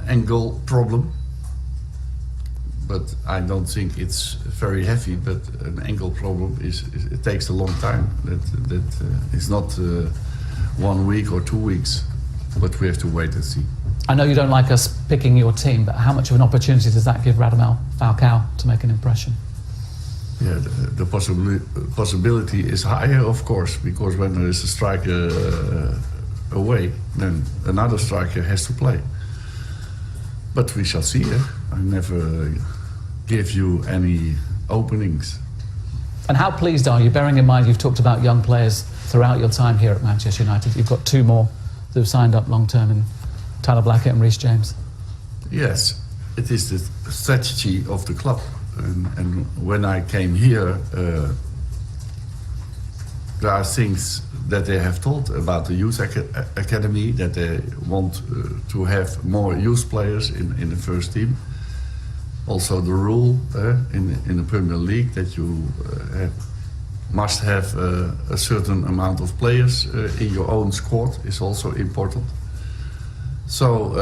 ankle problem, but I don't think it's very heavy. But an ankle problem it takes a long time. That is not 1 week or 2 weeks, but we have to wait and see. I know you don't like us picking your team, but how much of an opportunity does that give Radamel Falcao to make an impression? Yeah, the possibility is higher, of course, because when there is a striker away, then another striker has to play. But we shall see. I never give you any openings. And how pleased are you, bearing in mind you've talked about young players throughout your time here at Manchester United? You've got 2 more that have signed up long-term in Tyler Blackett and Reece James. Yes, it is the strategy of the club. And when I came here, there are things that they have told about the youth academy, that they want to have more youth players in the first team. Also the rule in the Premier League that you must have a certain amount of players in your own squad is also important. So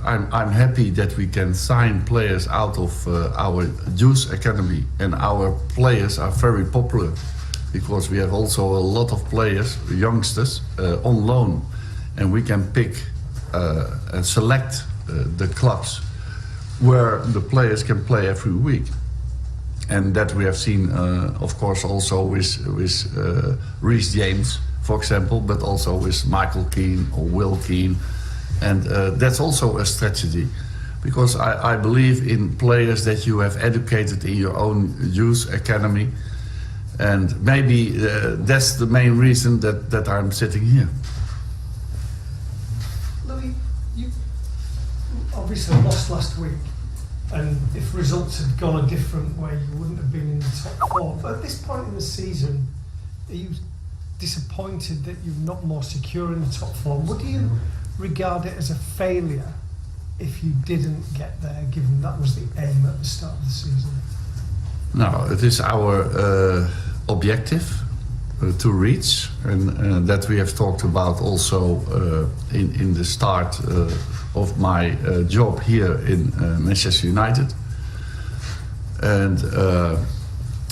I'm happy that we can sign players out of our youth academy, and our players are very popular because we have also a lot of players, youngsters, on loan, and we can pick and select the clubs where the players can play every week. And that we have seen, of course, also with Reece James, for example, but also with Michael Keane or Will Keane. And that's also a strategy, because I believe in players that you have educated in your own youth academy, and maybe that's the main reason that I'm sitting here. Louis, you obviously lost last week, and if results had gone a different way, you wouldn't have been in the top 4. But at this point in the season, are you disappointed that you're not more secure in the top 4? Would you regard it as a failure if you didn't get there, given that was the aim at the start of the season? No, it is our objective to reach, and that we have talked about also in the start of my job here in Manchester United. And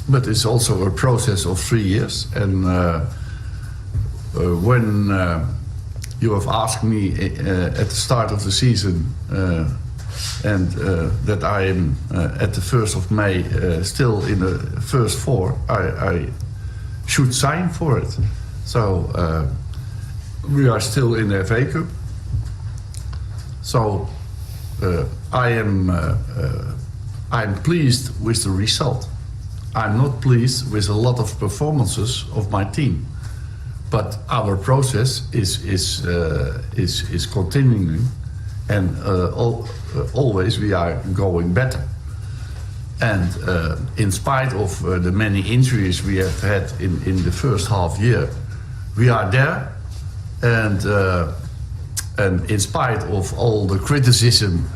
but it's also a process of 3 years, and when you have asked me at the start of the season and that I am at the 1st of May still in the first 4, I should sign for it. So we are still in the FA Cup. So I'm pleased with the result. I'm not pleased with a lot of performances of my team. But our process is continuing, and always we are going better. And in spite of the many injuries we have had in the first half year, we are there. And in spite of all the criticism